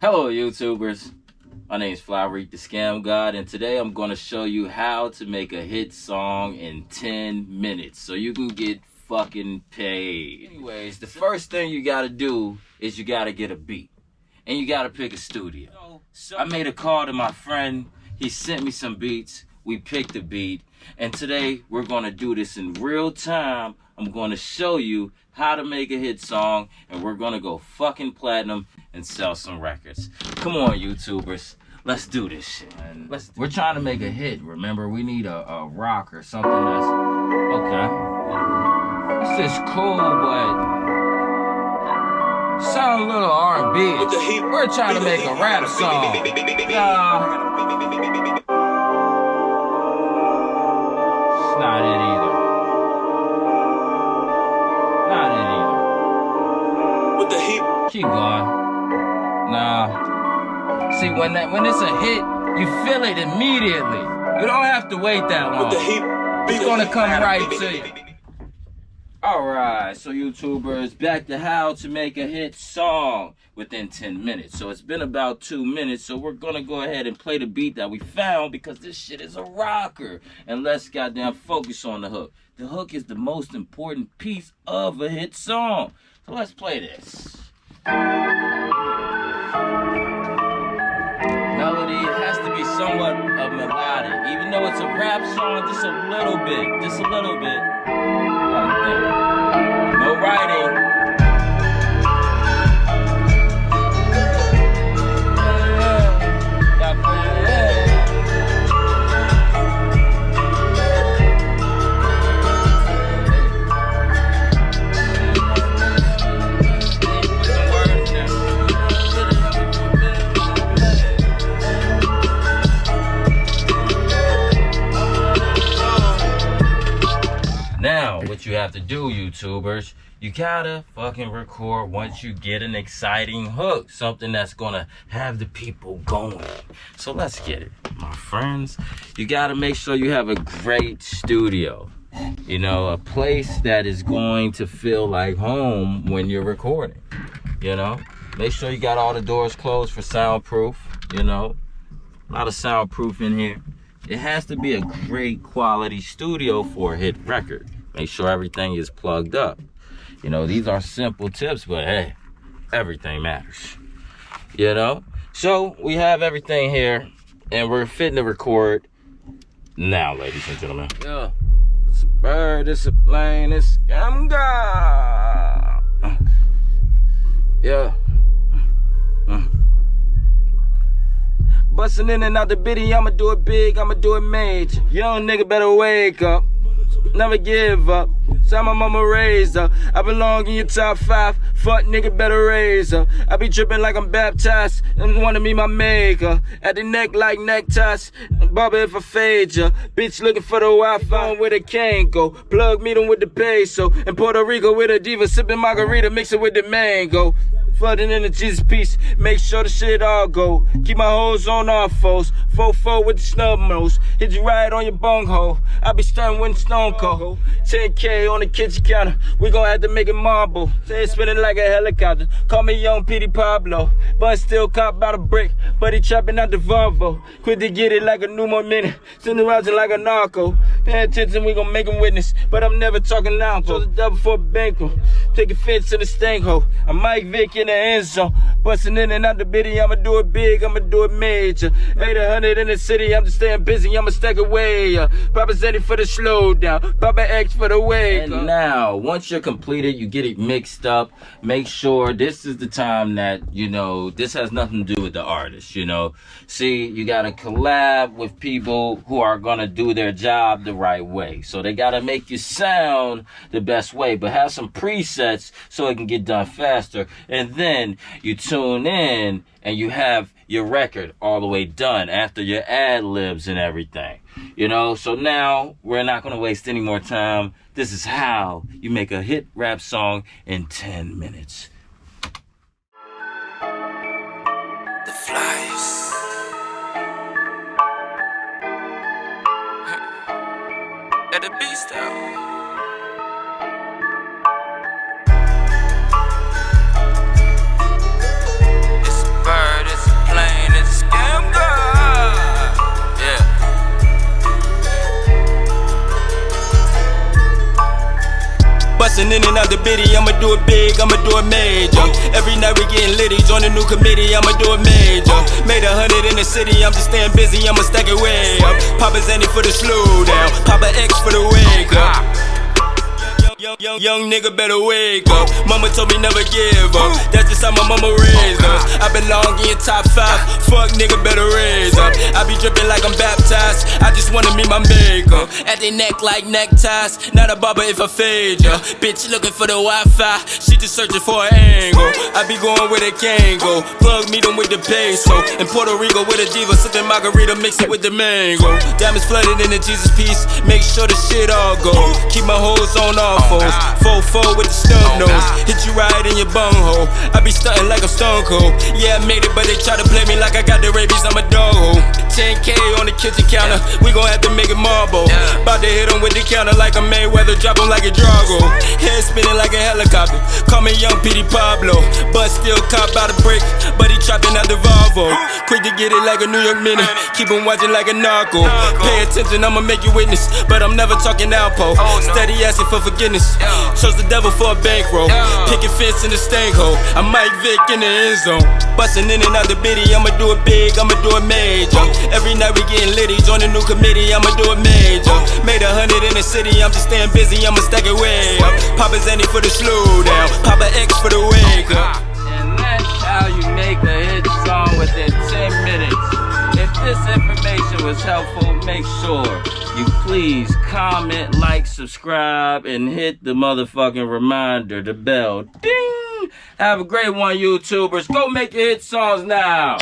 Hello YouTubers, my name is Flowery the Scam God, and today I'm going to show you how to make a hit song in 10 minutes so you can get fucking paid. Anyways, the first thing you gotta do is you gotta get a beat, and you gotta pick a studio. I made a call to my friend, he sent me some beats, we picked a beat, and today we're gonna do this in real time. I'm gonna show you how to make a hit song, and we're gonna go fucking platinum and sell some records. Come on, YouTubers, let's do this shit. We're trying to make a hit. Remember, we need a rock or something that's okay. This is cool, but sound a little R&B. We're trying to make a rap song. It's not it either. Not it either. With the heat. Keep going. Nah. See, when it's a hit, you feel it immediately. You don't have to wait that long. With the heat. It's gonna come right to you. Alright, so YouTubers, back to how to make a hit song within 10 minutes. So it's been about 2 minutes, so we're gonna go ahead and play the beat that we found because this shit is a rocker. And let's goddamn focus on the hook. The hook is the most important piece of a hit song. So let's play this. Melody, it has to be somewhat of melodic. Even though it's a rap song, just a little bit. Just a little bit. No writing. Now, what you have to do, YouTubers, you gotta fucking record once you get an exciting hook, something that's gonna have the people going. So let's get it, my friends. You gotta make sure you have a great studio. You know, a place that is going to feel like home when you're recording. You know, make sure you got all the doors closed for soundproof. You know, a lot of soundproof in here. It has to be a great quality studio for a hit record. Make sure everything is plugged up. You know, these are simple tips, but hey, everything matters. You know? So, we have everything here, and we're fitting to record now, ladies and gentlemen. Yeah. It's a bird, it's a plane, it's I'm God. Yeah. Bustin' in and out the bitty, I'ma do it big, I'ma do it major. Young nigga better wake up, never give up. So my mama raised up. I belong in your top 5. Fuck nigga better raise up. I be tripping like I'm baptized and wanna be my maker. At the neck like neckties. Baba if I fade ya. Bitch looking for the Wi-Fi where the cane go. Plug meet 'em with the peso. In Puerto Rico with a diva sipping margarita, mix it with the mango. Flooding in the Jesus piece, make sure the shit all go. Keep my hoes on all foes, 4-4 with the snub nose. Hit you right on your bunghole, I be stunning when stone cold. 10K on the kitchen counter, we gon' have to make it marble. Say spinning like a helicopter, call me young Petey Pablo. But still caught by the brick, but he trapping out the Volvo. Quit to get it like a new minute, sitting around like a narco. Pay attention, we gon' make him witness, but I'm never talking loud. Close the double for a banquet, take offense to the stank hole. I'm Mike Vick in the end zone, bustin' in and out the bitty, I'ma do it big, I'ma do it major. Made 100 in the city, I'm just staying busy, I'ma stack away. Papa Zenny for the slow down, Papa X for the wake. And now, once you're completed, you get it mixed up, make sure this is the time that, you know, this has nothing to do with the artist, you know. See, you gotta collab with people who are gonna do their job the right way. So they gotta make you sound the best way, but have some presets so it can get done faster. And then you tune in and you have your record all the way done after your ad libs and everything. You know, so now we're not gonna waste any more time. This is how you make a hit rap song in 10 minutes. The flies. At the beast out. It's a bird. out the biddy, I'ma do it big, I'ma do it major. Every night we getting litty, join a new committee, I'ma do it major. Made 100 in the city, I'm just staying busy, I'ma stack it way up. Papa Zanny for the slow down, Papa X for the wake up. Young nigga better wake up. Mama told me never give up. That's just how my mama raised us. I belong in top 5. Fuck nigga better raise up. I be dripping like I'm baptized. I just wanna meet my maker. At their neck like neckties. Not a barber if I fade ya. Bitch looking for the Wi-Fi. She just searching for an angle. I be going where they can go. Plug meet them with the peso. In Puerto Rico with a diva. Sipping margarita, mix it with the mango. Diamonds flooded in the Jesus piece. Make sure the shit all go. Keep my hoes on all fours. 4-4 with the snub nose. Hit you right in your bunghole. I be stunting like I'm stone cold. Yeah, I made it, but they try to play me like I got the rabies, I'm a dog hole. 10K on the kitchen counter. We gon' have to make it marble. Bout to hit him with the counter like a Mayweather. Drop him like a Drago. Head spinning like a helicopter. Call me young Petey Pablo. But still cop out a brick. But he trapping out the Volvo. Quick to get it like a New York minute. Keep him watching like a narco. Pay attention, I'ma make you witness. But I'm never talking Alpo. Steady asking for forgiveness. Chose the devil for a bankroll. Picket fence in the stank hole. I'm Mike Vick in the end zone. Bustin' in and out the biddy. I'ma do it big, I'ma do it major. Every night we getting litty. Join a new committee, I'ma do it major. Made 100 in the city. I'm just staying busy, I'ma stack it way up. Papa Zanny for the slow down. Papa X for the wake up. And that's how you make a hit song within 10 minutes. If this information was helpful, make sure you please comment, like, subscribe, and hit the motherfucking reminder, the bell. Ding! Have a great one, YouTubers. Go make your hit songs now.